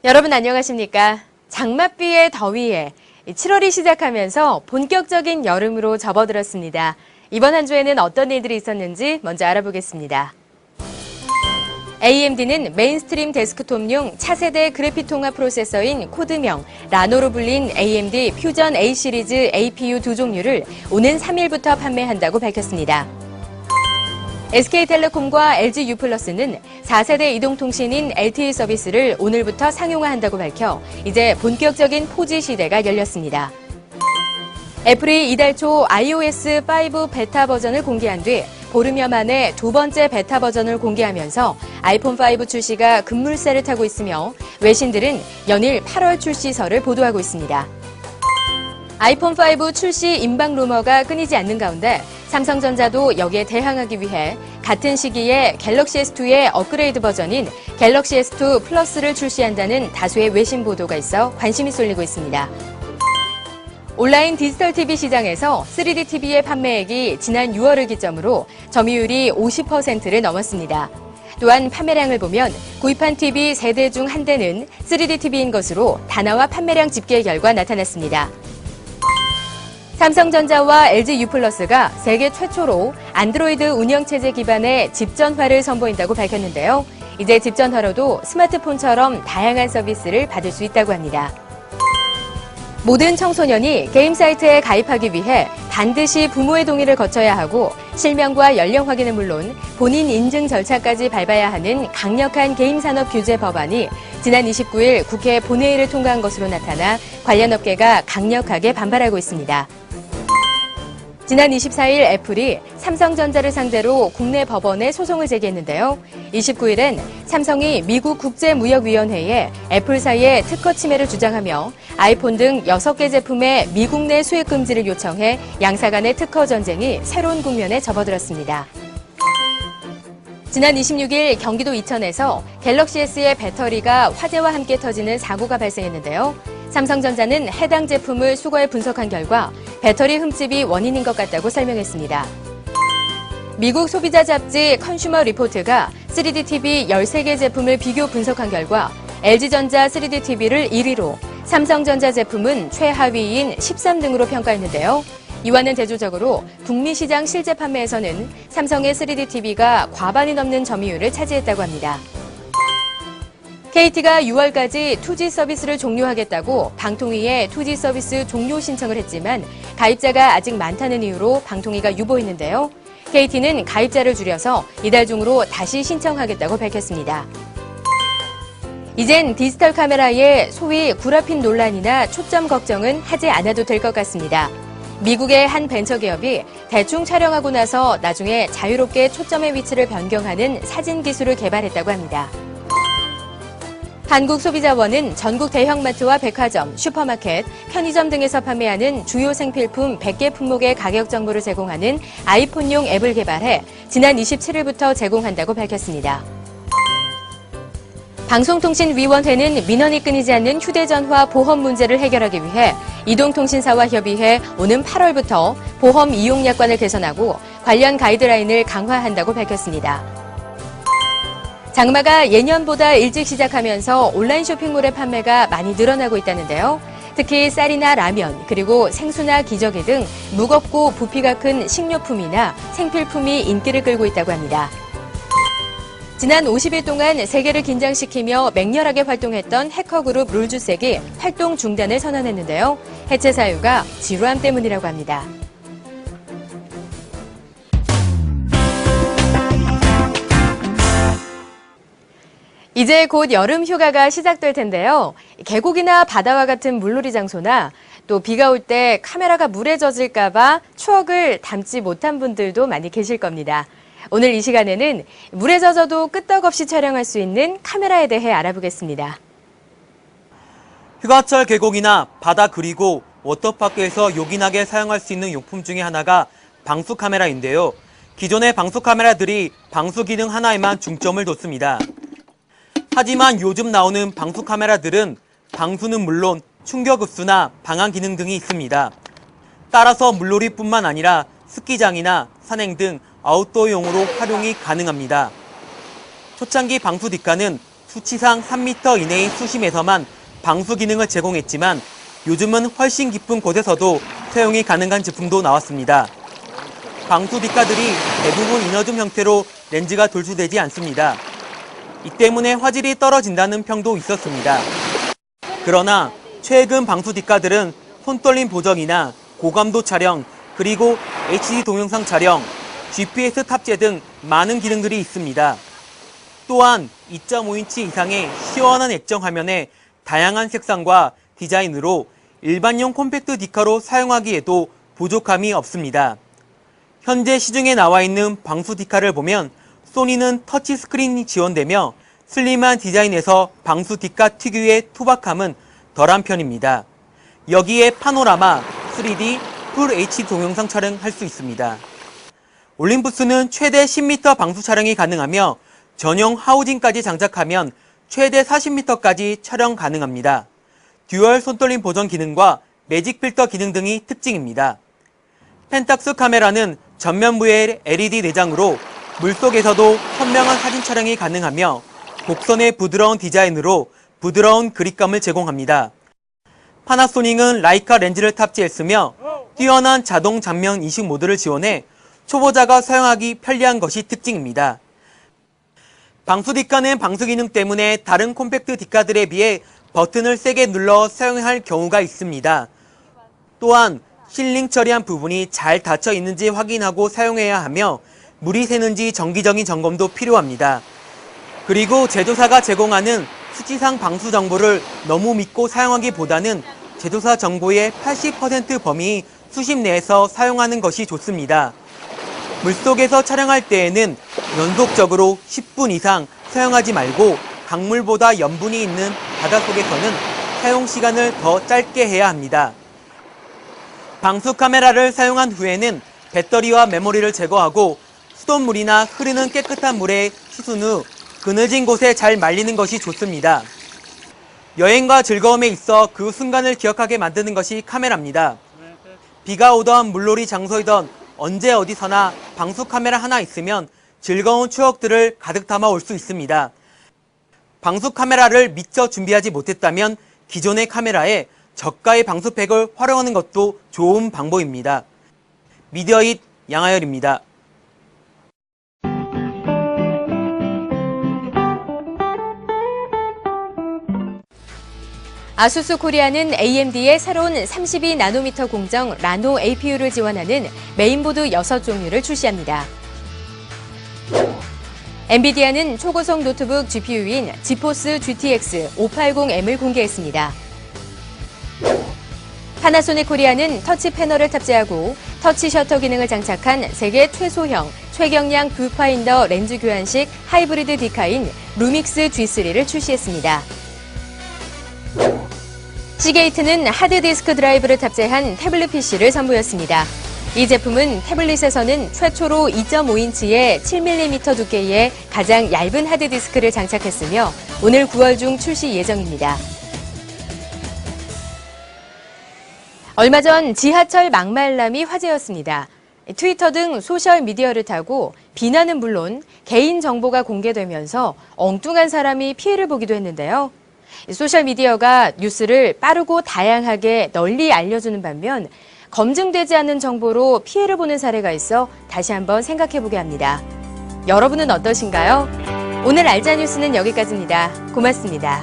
여러분 안녕하십니까? 장맛비의 더위에 7월이 시작하면서 본격적인 여름으로 접어들었습니다. 이번 한 주에는 어떤 일들이 있었는지 먼저 알아보겠습니다. AMD는 메인스트림 데스크톱용 차세대 그래픽 통합 프로세서인 코드명 라노로 불린 AMD 퓨전 A 시리즈 APU 두 종류를 오는 3일부터 판매한다고 밝혔습니다. SK텔레콤과 LG유플러스는 4세대 이동통신인 LTE 서비스를 오늘부터 상용화한다고 밝혀 이제 본격적인 4G 시대가 열렸습니다. 애플이 이달 초 iOS 5 베타 버전을 공개한 뒤 보름여 만에 두 번째 베타 버전을 공개하면서 아이폰 5 출시가 급물살을 타고 있으며 외신들은 연일 8월 출시설을 보도하고 있습니다. 아이폰 5 출시 임박 루머가 끊이지 않는 가운데 삼성전자도 여기에 대항하기 위해 같은 시기에 갤럭시 S2의 업그레이드 버전인 갤럭시 S2 플러스를 출시한다는 다수의 외신 보도가 있어 관심이 쏠리고 있습니다. 온라인 디지털 TV 시장에서 3D TV의 판매액이 지난 6월을 기점으로 점유율이 50%를 넘었습니다. 또한 판매량을 보면 구입한 TV 3대 중 1대는 3D TV인 것으로 다나와 판매량 집계 결과 나타났습니다. 삼성전자와 LG유플러스가 세계 최초로 안드로이드 운영체제 기반의 집전화를 선보인다고 밝혔는데요. 이제 집전화로도 스마트폰처럼 다양한 서비스를 받을 수 있다고 합니다. 모든 청소년이 게임 사이트에 가입하기 위해 반드시 부모의 동의를 거쳐야 하고 실명과 연령 확인은 물론 본인 인증 절차까지 밟아야 하는 강력한 게임 산업 규제 법안이 지난 29일 국회 본회의를 통과한 것으로 나타나 관련 업계가 강력하게 반발하고 있습니다. 지난 24일 애플이 삼성전자를 상대로 국내 법원에 소송을 제기했는데요. 29일엔 삼성이 미국 국제무역위원회에 애플사의 특허 침해를 주장하며 아이폰 등 6개 제품의 미국 내 수입 금지를 요청해 양사 간의 특허 전쟁이 새로운 국면에 접어들었습니다. 지난 26일 경기도 이천에서 갤럭시 S의 배터리가 화재와 함께 터지는 사고가 발생했는데요. 삼성전자는 해당 제품을 수거해 분석한 결과 배터리 흠집이 원인인 것 같다고 설명했습니다. 미국 소비자 잡지 컨슈머 리포트가 3D TV 13개 제품을 비교 분석한 결과 LG전자 3D TV를 1위로 삼성전자 제품은 최하위인 13등으로 평가했는데요. 이와는 대조적으로 북미 시장 실제 판매에서는 삼성의 3D TV가 과반이 넘는 점유율을 차지했다고 합니다. KT가 6월까지 2G 서비스를 종료하겠다고 방통위에 2G 서비스 종료 신청을 했지만 가입자가 아직 많다는 이유로 방통위가 유보했는데요. KT는 가입자를 줄여서 이달 중으로 다시 신청하겠다고 밝혔습니다. 이젠 디지털 카메라의 소위 구라핀 논란이나 초점 걱정은 하지 않아도 될 것 같습니다. 미국의 한 벤처 기업이 대충 촬영하고 나서 나중에 자유롭게 초점의 위치를 변경하는 사진 기술을 개발했다고 합니다. 한국소비자원은 전국 대형마트와 백화점, 슈퍼마켓, 편의점 등에서 판매하는 주요 생필품 100개 품목의 가격 정보를 제공하는 아이폰용 앱을 개발해 지난 27일부터 제공한다고 밝혔습니다. 방송통신위원회는 민원이 끊이지 않는 휴대전화 보험 문제를 해결하기 위해 이동통신사와 협의해 오는 8월부터 보험 이용약관을 개선하고 관련 가이드라인을 강화한다고 밝혔습니다. 장마가 예년보다 일찍 시작하면서 온라인 쇼핑몰의 판매가 많이 늘어나고 있다는데요. 특히 쌀이나 라면, 그리고 생수나 기저귀 등 무겁고 부피가 큰 식료품이나 생필품이 인기를 끌고 있다고 합니다. 지난 50일 동안 세계를 긴장시키며 맹렬하게 활동했던 해커그룹 룰주색이 활동 중단을 선언했는데요. 해체 사유가 지루함 때문이라고 합니다. 이제 곧 여름 휴가가 시작될 텐데요. 계곡이나 바다와 같은 물놀이 장소나 또 비가 올 때 카메라가 물에 젖을까 봐 추억을 담지 못한 분들도 많이 계실 겁니다. 오늘 이 시간에는 물에 젖어도 끄떡없이 촬영할 수 있는 카메라에 대해 알아보겠습니다. 휴가철 계곡이나 바다 그리고 워터파크에서 요긴하게 사용할 수 있는 용품 중에 하나가 방수 카메라인데요. 기존의 방수 카메라들이 방수 기능 하나에만 중점을 뒀습니다. 하지만 요즘 나오는 방수 카메라들은 방수는 물론 충격흡수나 방한 기능 등이 있습니다. 따라서 물놀이뿐만 아니라 스키장이나 산행 등 아웃도어용으로 활용이 가능합니다. 초창기 방수 뒷간은 수치상 3m 이내의 수심에서만 방수 기능을 제공했지만 요즘은 훨씬 깊은 곳에서도 사용이 가능한 제품도 나왔습니다. 방수 뒷가들이 대부분 이너즘 형태로 렌즈가 돌출되지 않습니다. 이 때문에 화질이 떨어진다는 평도 있었습니다. 그러나 최근 방수 뒷가들은 손떨림 보정이나 고감도 촬영, 그리고 HD 동영상 촬영, GPS 탑재 등 많은 기능들이 있습니다. 또한 2.5인치 이상의 시원한 액정 화면에 다양한 색상과 디자인으로 일반용 콤팩트 디카로 사용하기에도 부족함이 없습니다. 현재 시중에 나와 있는 방수 디카를 보면 소니는 터치스크린이 지원되며 슬림한 디자인에서 방수 디카 특유의 투박함은 덜한 편입니다. 여기에 파노라마, 3D, 풀 HD 동영상 촬영할 수 있습니다. 올림푸스는 최대 10m 방수 촬영이 가능하며 전용 하우징까지 장착하면 최대 40m까지 촬영 가능합니다. 듀얼 손떨림 보정 기능과 매직 필터 기능 등이 특징입니다. 펜탁스 카메라는 전면부의 LED 내장으로 물속에서도 선명한 사진 촬영이 가능하며 곡선의 부드러운 디자인으로 부드러운 그립감을 제공합니다. 파나소닉은 라이카 렌즈를 탑재했으며 뛰어난 자동 장면 인식 모드를 지원해 초보자가 사용하기 편리한 것이 특징입니다. 방수 디카는 방수 기능 때문에 다른 콤팩트 디카들에 비해 버튼을 세게 눌러 사용할 경우가 있습니다. 또한 실링 처리한 부분이 잘 닫혀 있는지 확인하고 사용해야 하며 물이 새는지 정기적인 점검도 필요합니다. 그리고 제조사가 제공하는 수치상 방수 정보를 너무 믿고 사용하기보다는 제조사 정보의 80% 범위 수심 내에서 사용하는 것이 좋습니다. 물속에서 촬영할 때에는 연속적으로 10분 이상 사용하지 말고 강물보다 염분이 있는 바닷속에서는 사용 시간을 더 짧게 해야 합니다. 방수 카메라를 사용한 후에는 배터리와 메모리를 제거하고 수돗물이나 흐르는 깨끗한 물에 씻은 후 그늘진 곳에 잘 말리는 것이 좋습니다. 여행과 즐거움에 있어 그 순간을 기억하게 만드는 것이 카메라입니다. 비가 오던 물놀이 장소이던 언제 어디서나 방수 카메라 하나 있으면 즐거운 추억들을 가득 담아 올 수 있습니다. 방수 카메라를 미처 준비하지 못했다면 기존의 카메라에 저가의 방수팩을 활용하는 것도 좋은 방법입니다. 미디어잇 양하열입니다. 아수스 코리아는 AMD의 새로운 32나노미터 공정 라노 APU를 지원하는 메인보드 6종류를 출시합니다. 엔비디아는 초고속 노트북 GPU인 지포스 GTX 580M을 공개했습니다. 파나소닉 코리아는 터치 패널을 탑재하고 터치 셔터 기능을 장착한 세계 최소형, 최경량 뷰파인더 렌즈 교환식 하이브리드 디카인 루믹스 G3를 출시했습니다. 시게이트는 하드디스크 드라이브를 탑재한 태블릿 PC를 선보였습니다. 이 제품은 태블릿에서는 최초로 2.5인치의 7mm 두께의 가장 얇은 하드디스크를 장착했으며 오늘 9월 중 출시 예정입니다. 얼마 전 지하철 막말람이 화제였습니다. 트위터 등 소셜미디어를 타고 비난은 물론 개인정보가 공개되면서 엉뚱한 사람이 피해를 보기도 했는데요. 소셜미디어가 뉴스를 빠르고 다양하게 널리 알려주는 반면 검증되지 않은 정보로 피해를 보는 사례가 있어 다시 한번 생각해보게 합니다. 여러분은 어떠신가요? 오늘 알짜 뉴스는 여기까지입니다. 고맙습니다.